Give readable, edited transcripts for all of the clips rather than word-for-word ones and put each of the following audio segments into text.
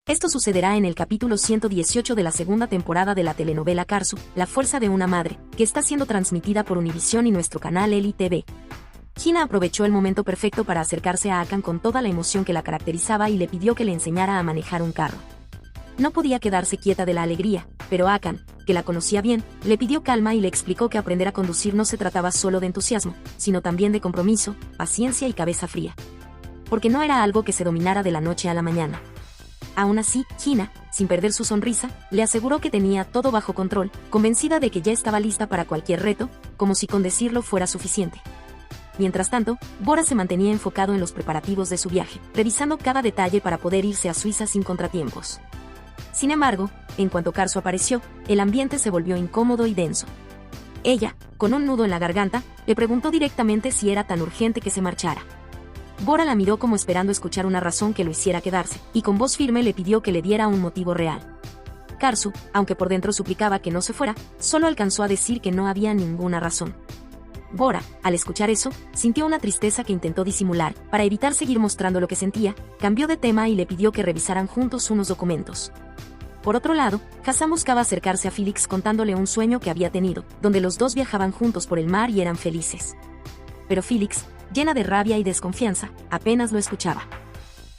Esto sucederá en el capítulo 118 de la segunda temporada de la telenovela Karsu, La fuerza de una madre, que está siendo transmitida por Univisión y nuestro canal Eli TV. Hina aprovechó el momento perfecto para acercarse a Akan con toda la emoción que la caracterizaba y le pidió que le enseñara a manejar un carro. No podía quedarse quieta de la alegría, pero Akan, que la conocía bien, le pidió calma y le explicó que aprender a conducir no se trataba solo de entusiasmo, sino también de compromiso, paciencia y cabeza fría. Porque no era algo que se dominara de la noche a la mañana. Aún así, Hina, sin perder su sonrisa, le aseguró que tenía todo bajo control, convencida de que ya estaba lista para cualquier reto, como si con decirlo fuera suficiente. Mientras tanto, Bora se mantenía enfocado en los preparativos de su viaje, revisando cada detalle para poder irse a Suiza sin contratiempos. Sin embargo, en cuanto Karsu apareció, el ambiente se volvió incómodo y denso. Ella, con un nudo en la garganta, le preguntó directamente si era tan urgente que se marchara. Bora la miró como esperando escuchar una razón que lo hiciera quedarse, y con voz firme le pidió que le diera un motivo real. Karsu, aunque por dentro suplicaba que no se fuera, solo alcanzó a decir que no había ninguna razón. Bora, al escuchar eso, sintió una tristeza que intentó disimular. Para evitar seguir mostrando lo que sentía, cambió de tema y le pidió que revisaran juntos unos documentos. Por otro lado, Hassan buscaba acercarse a Felix contándole un sueño que había tenido, donde los dos viajaban juntos por el mar y eran felices. Pero Felix, llena de rabia y desconfianza, apenas lo escuchaba.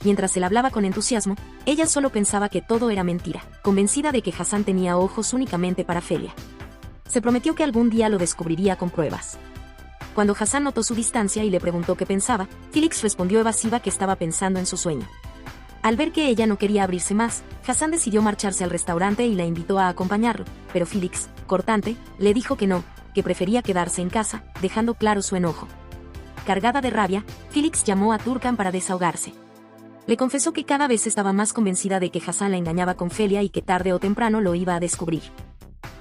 Mientras él hablaba con entusiasmo, ella solo pensaba que todo era mentira, convencida de que Hassan tenía ojos únicamente para Felia. Se prometió que algún día lo descubriría con pruebas. Cuando Hassan notó su distancia y le preguntó qué pensaba, Felix respondió evasiva que estaba pensando en su sueño. Al ver que ella no quería abrirse más, Hassan decidió marcharse al restaurante y la invitó a acompañarlo, pero Felix, cortante, le dijo que no, que prefería quedarse en casa, dejando claro su enojo. Cargada de rabia, Felix llamó a Turkan para desahogarse. Le confesó que cada vez estaba más convencida de que Hassan la engañaba con Felia y que tarde o temprano lo iba a descubrir.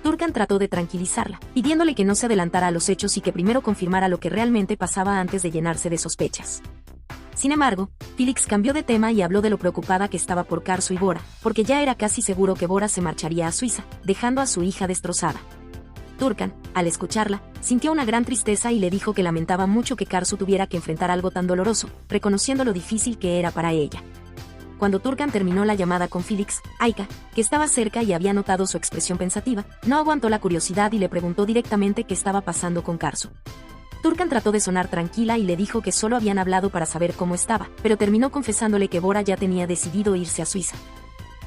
Turkan trató de tranquilizarla, pidiéndole que no se adelantara a los hechos y que primero confirmara lo que realmente pasaba antes de llenarse de sospechas. Sin embargo, Felix cambió de tema y habló de lo preocupada que estaba por Karsu y Bora, porque ya era casi seguro que Bora se marcharía a Suiza, dejando a su hija destrozada. Turkan, al escucharla, sintió una gran tristeza y le dijo que lamentaba mucho que Karsu tuviera que enfrentar algo tan doloroso, reconociendo lo difícil que era para ella. Cuando Turkan terminó la llamada con Felix, Aika, que estaba cerca y había notado su expresión pensativa, no aguantó la curiosidad y le preguntó directamente qué estaba pasando con Karsu. Turkan trató de sonar tranquila y le dijo que solo habían hablado para saber cómo estaba, pero terminó confesándole que Bora ya tenía decidido irse a Suiza.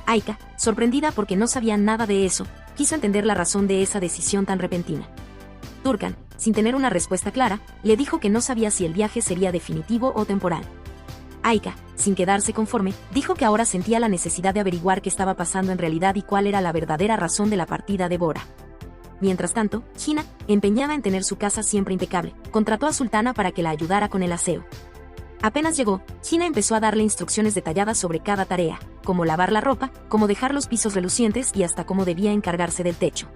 Aika, sorprendida porque no sabía nada de eso, quiso entender la razón de esa decisión tan repentina. Turkan, sin tener una respuesta clara, le dijo que no sabía si el viaje sería definitivo o temporal. Aika, sin quedarse conforme, dijo que ahora sentía la necesidad de averiguar qué estaba pasando en realidad y cuál era la verdadera razón de la partida de Bora. Mientras tanto, Hina, empeñada en tener su casa siempre impecable, contrató a Sultana para que la ayudara con el aseo. Apenas llegó, Hina empezó a darle instrucciones detalladas sobre cada tarea, como lavar la ropa, cómo dejar los pisos relucientes y hasta cómo debía encargarse del techo.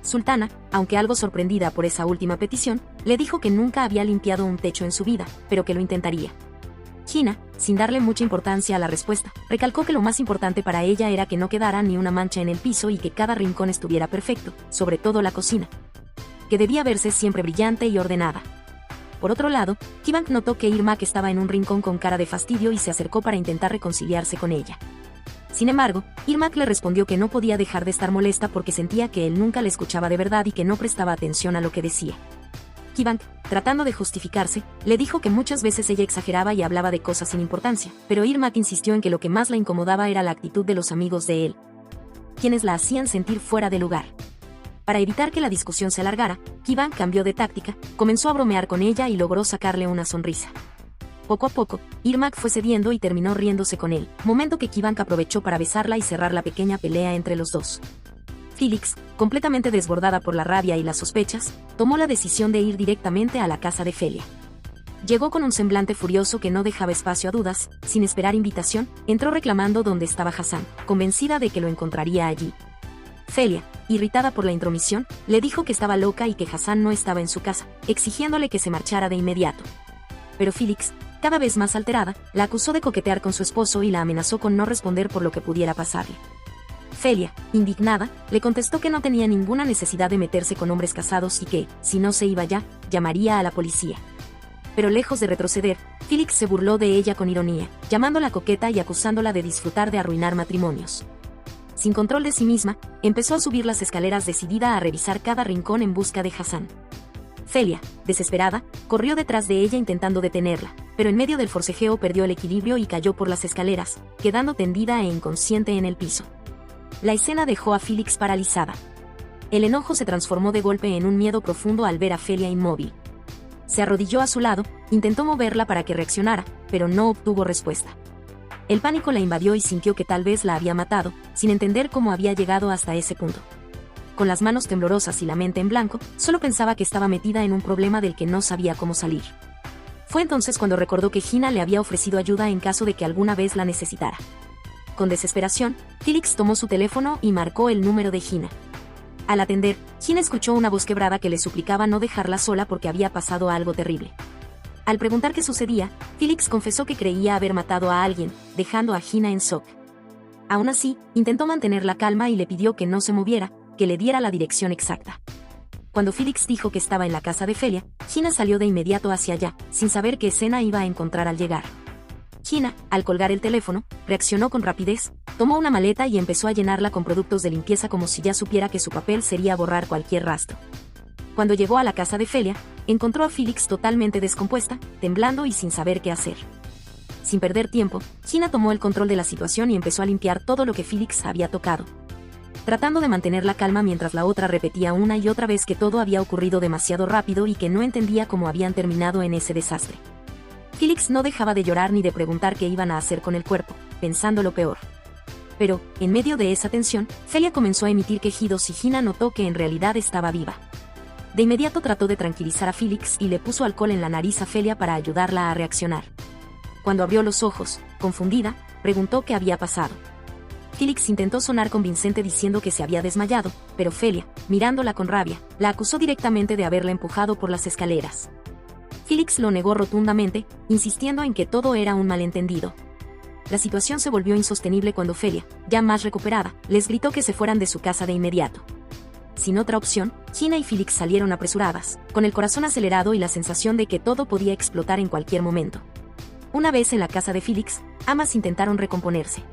Sultana, aunque algo sorprendida por esa última petición, le dijo que nunca había limpiado un techo en su vida, pero que lo intentaría. Hina, sin darle mucha importancia a la respuesta, recalcó que lo más importante para ella era que no quedara ni una mancha en el piso y que cada rincón estuviera perfecto, sobre todo la cocina, que debía verse siempre brillante y ordenada. Por otro lado, Kibank notó que Irmak estaba en un rincón con cara de fastidio y se acercó para intentar reconciliarse con ella. Sin embargo, Irmak le respondió que no podía dejar de estar molesta porque sentía que él nunca le escuchaba de verdad y que no prestaba atención a lo que decía. Kibank, tratando de justificarse, le dijo que muchas veces ella exageraba y hablaba de cosas sin importancia, pero Irmak insistió en que lo que más la incomodaba era la actitud de los amigos de él, quienes la hacían sentir fuera de lugar. Para evitar que la discusión se alargara, Kibank cambió de táctica, comenzó a bromear con ella y logró sacarle una sonrisa. Poco a poco, Irmak fue cediendo y terminó riéndose con él, momento que Kibank aprovechó para besarla y cerrar la pequeña pelea entre los dos. Felix, completamente desbordada por la rabia y las sospechas, tomó la decisión de ir directamente a la casa de Felia. Llegó con un semblante furioso que no dejaba espacio a dudas, sin esperar invitación, entró reclamando dónde estaba Hassan, convencida de que lo encontraría allí. Felia, irritada por la intromisión, le dijo que estaba loca y que Hassan no estaba en su casa, exigiéndole que se marchara de inmediato. Pero Felix, cada vez más alterada, la acusó de coquetear con su esposo y la amenazó con no responder por lo que pudiera pasarle. Felia, indignada, le contestó que no tenía ninguna necesidad de meterse con hombres casados y que, si no se iba ya, llamaría a la policía. Pero lejos de retroceder, Felix se burló de ella con ironía, llamándola coqueta y acusándola de disfrutar de arruinar matrimonios. Sin control de sí misma, empezó a subir las escaleras decidida a revisar cada rincón en busca de Hassan. Felia, desesperada, corrió detrás de ella intentando detenerla, pero en medio del forcejeo perdió el equilibrio y cayó por las escaleras, quedando tendida e inconsciente en el piso. La escena dejó a Felix paralizada. El enojo se transformó de golpe en un miedo profundo al ver a Felia inmóvil. Se arrodilló a su lado, intentó moverla para que reaccionara, pero no obtuvo respuesta. El pánico la invadió y sintió que tal vez la había matado, sin entender cómo había llegado hasta ese punto. Con las manos temblorosas y la mente en blanco, solo pensaba que estaba metida en un problema del que no sabía cómo salir. Fue entonces cuando recordó que Gina le había ofrecido ayuda en caso de que alguna vez la necesitara. Con desesperación, Felix tomó su teléfono y marcó el número de Gina. Al atender, Gina escuchó una voz quebrada que le suplicaba no dejarla sola porque había pasado algo terrible. Al preguntar qué sucedía, Felix confesó que creía haber matado a alguien, dejando a Gina en shock. Aún así, intentó mantener la calma y le pidió que no se moviera, que le diera la dirección exacta. Cuando Felix dijo que estaba en la casa de Felia, Gina salió de inmediato hacia allá, sin saber qué escena iba a encontrar al llegar. Gina, al colgar el teléfono, reaccionó con rapidez, tomó una maleta y empezó a llenarla con productos de limpieza como si ya supiera que su papel sería borrar cualquier rastro. Cuando llegó a la casa de Felia, encontró a Felix totalmente descompuesta, temblando y sin saber qué hacer. Sin perder tiempo, Gina tomó el control de la situación y empezó a limpiar todo lo que Felix había tocado, tratando de mantener la calma mientras la otra repetía una y otra vez que todo había ocurrido demasiado rápido y que no entendía cómo habían terminado en ese desastre. Felix no dejaba de llorar ni de preguntar qué iban a hacer con el cuerpo, pensando lo peor. Pero, en medio de esa tensión, Felia comenzó a emitir quejidos y Gina notó que en realidad estaba viva. De inmediato trató de tranquilizar a Felix y le puso alcohol en la nariz a Felia para ayudarla a reaccionar. Cuando abrió los ojos, confundida, preguntó qué había pasado. Felix intentó sonar convincente diciendo que se había desmayado, pero Felia, mirándola con rabia, la acusó directamente de haberla empujado por las escaleras. Felix lo negó rotundamente, insistiendo en que todo era un malentendido. La situación se volvió insostenible cuando Felia, ya más recuperada, les gritó que se fueran de su casa de inmediato. Sin otra opción, Gina y Felix salieron apresuradas, con el corazón acelerado y la sensación de que todo podía explotar en cualquier momento. Una vez en la casa de Felix, ambas intentaron recomponerse.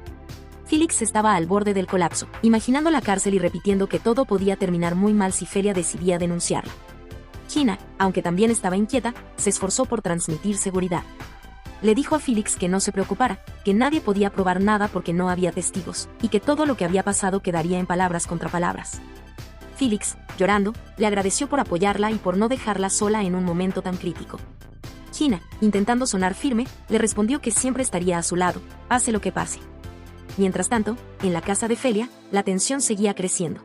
Felix estaba al borde del colapso, imaginando la cárcel y repitiendo que todo podía terminar muy mal si Felia decidía denunciarla. Gina, aunque también estaba inquieta, se esforzó por transmitir seguridad. Le dijo a Felix que no se preocupara, que nadie podía probar nada porque no había testigos, y que todo lo que había pasado quedaría en palabras contra palabras. Felix, llorando, le agradeció por apoyarla y por no dejarla sola en un momento tan crítico. Gina, intentando sonar firme, le respondió que siempre estaría a su lado, pase lo que pase. Mientras tanto, en la casa de Felia, la tensión seguía creciendo.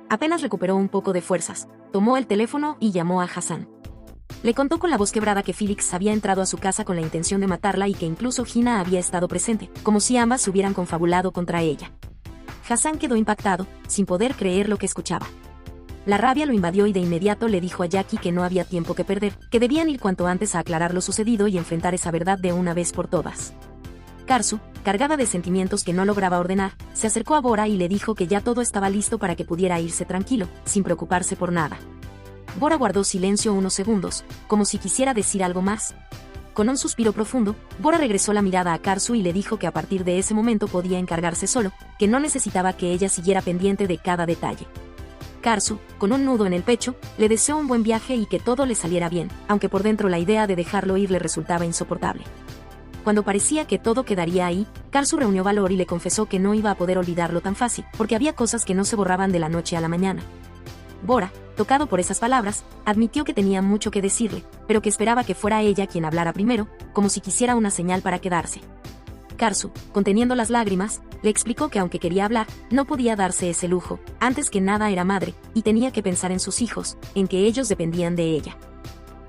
Apenas recuperó un poco de fuerzas, tomó el teléfono y llamó a Hassan. Le contó con la voz quebrada que Felix había entrado a su casa con la intención de matarla y que incluso Gina había estado presente, como si ambas se hubieran confabulado contra ella. Hassan quedó impactado, sin poder creer lo que escuchaba. La rabia lo invadió y de inmediato le dijo a Jackie que no había tiempo que perder, que debían ir cuanto antes a aclarar lo sucedido y enfrentar esa verdad de una vez por todas. Karsu, cargada de sentimientos que no lograba ordenar, se acercó a Bora y le dijo que ya todo estaba listo para que pudiera irse tranquilo, sin preocuparse por nada. Bora guardó silencio unos segundos, como si quisiera decir algo más. Con un suspiro profundo, Bora regresó la mirada a Karsu y le dijo que a partir de ese momento podía encargarse solo, que no necesitaba que ella siguiera pendiente de cada detalle. Karsu, con un nudo en el pecho, le deseó un buen viaje y que todo le saliera bien, aunque por dentro la idea de dejarlo ir le resultaba insoportable. Cuando parecía que todo quedaría ahí, Karsu reunió valor y le confesó que no iba a poder olvidarlo tan fácil, porque había cosas que no se borraban de la noche a la mañana. Bora, tocado por esas palabras, admitió que tenía mucho que decirle, pero que esperaba que fuera ella quien hablara primero, como si quisiera una señal para quedarse. Karsu, conteniendo las lágrimas, le explicó que aunque quería hablar, no podía darse ese lujo, antes que nada era madre, y tenía que pensar en sus hijos, en que ellos dependían de ella.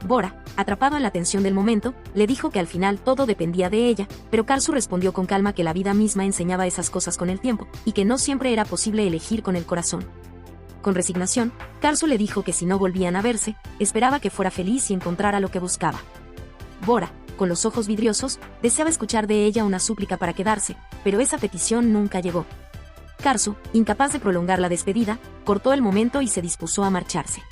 Bora, atrapado en la tensión del momento, le dijo que al final todo dependía de ella, pero Karsu respondió con calma que la vida misma enseñaba esas cosas con el tiempo, y que no siempre era posible elegir con el corazón. Con resignación, Karsu le dijo que si no volvían a verse, esperaba que fuera feliz y encontrara lo que buscaba. Bora, con los ojos vidriosos, deseaba escuchar de ella una súplica para quedarse, pero esa petición nunca llegó. Karsu, incapaz de prolongar la despedida, cortó el momento y se dispuso a marcharse.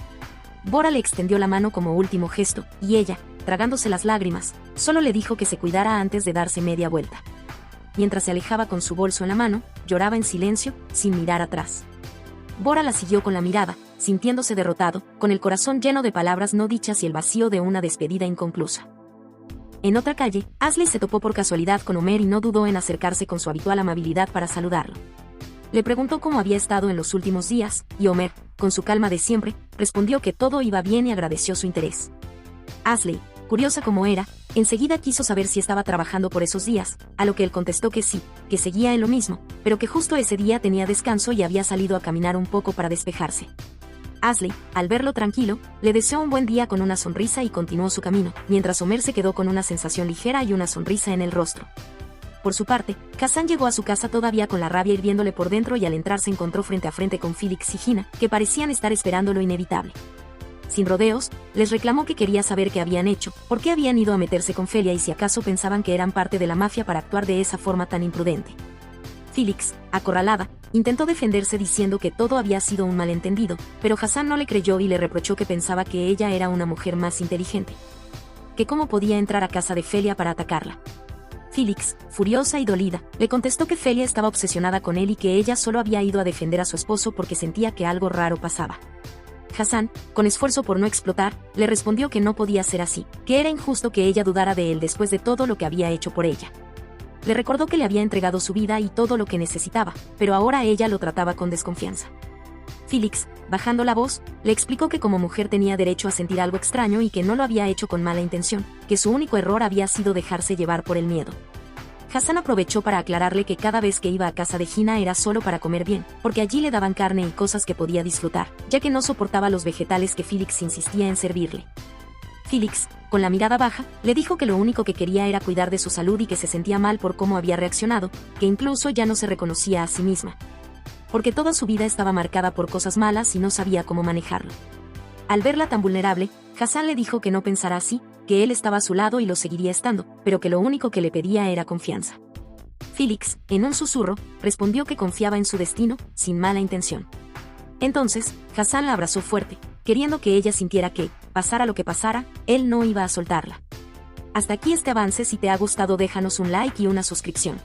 Bora le extendió la mano como último gesto, y ella, tragándose las lágrimas, solo le dijo que se cuidara antes de darse media vuelta. Mientras se alejaba con su bolso en la mano, lloraba en silencio, sin mirar atrás. Bora la siguió con la mirada, sintiéndose derrotado, con el corazón lleno de palabras no dichas y el vacío de una despedida inconclusa. En otra calle, Ashley se topó por casualidad con Homer y no dudó en acercarse con su habitual amabilidad para saludarlo. Le preguntó cómo había estado en los últimos días, y Homer, con su calma de siempre, respondió que todo iba bien y agradeció su interés. Ashley, curiosa como era, enseguida quiso saber si estaba trabajando por esos días, a lo que él contestó que sí, que seguía en lo mismo, pero que justo ese día tenía descanso y había salido a caminar un poco para despejarse. Ashley, al verlo tranquilo, le deseó un buen día con una sonrisa y continuó su camino, mientras Homer se quedó con una sensación ligera y una sonrisa en el rostro. Por su parte, Hassan llegó a su casa todavía con la rabia hirviéndole por dentro y al entrar se encontró frente a frente con Felix y Gina, que parecían estar esperando lo inevitable. Sin rodeos, les reclamó que quería saber qué habían hecho, por qué habían ido a meterse con Felia y si acaso pensaban que eran parte de la mafia para actuar de esa forma tan imprudente. Felix, acorralada, intentó defenderse diciendo que todo había sido un malentendido, pero Hassan no le creyó y le reprochó que pensaba que ella era una mujer más inteligente. Que cómo podía entrar a casa de Felia para atacarla. Felix, furiosa y dolida, le contestó que Felia estaba obsesionada con él y que ella solo había ido a defender a su esposo porque sentía que algo raro pasaba. Hassan, con esfuerzo por no explotar, le respondió que no podía ser así, que era injusto que ella dudara de él después de todo lo que había hecho por ella. Le recordó que le había entregado su vida y todo lo que necesitaba, pero ahora ella lo trataba con desconfianza. Felix, bajando la voz, le explicó que como mujer tenía derecho a sentir algo extraño y que no lo había hecho con mala intención, que su único error había sido dejarse llevar por el miedo. Hassan aprovechó para aclararle que cada vez que iba a casa de Gina era solo para comer bien, porque allí le daban carne y cosas que podía disfrutar, ya que no soportaba los vegetales que Felix insistía en servirle. Felix, con la mirada baja, le dijo que lo único que quería era cuidar de su salud y que se sentía mal por cómo había reaccionado, que incluso ya no se reconocía a sí misma. Porque toda su vida estaba marcada por cosas malas y no sabía cómo manejarlo. Al verla tan vulnerable, Hassan le dijo que no pensara así, que él estaba a su lado y lo seguiría estando, pero que lo único que le pedía era confianza. Felix, en un susurro, respondió que confiaba en su destino, sin mala intención. Entonces, Hassan la abrazó fuerte, queriendo que ella sintiera que, pasara lo que pasara, él no iba a soltarla. Hasta aquí este avance. Si te ha gustado déjanos un like y una suscripción.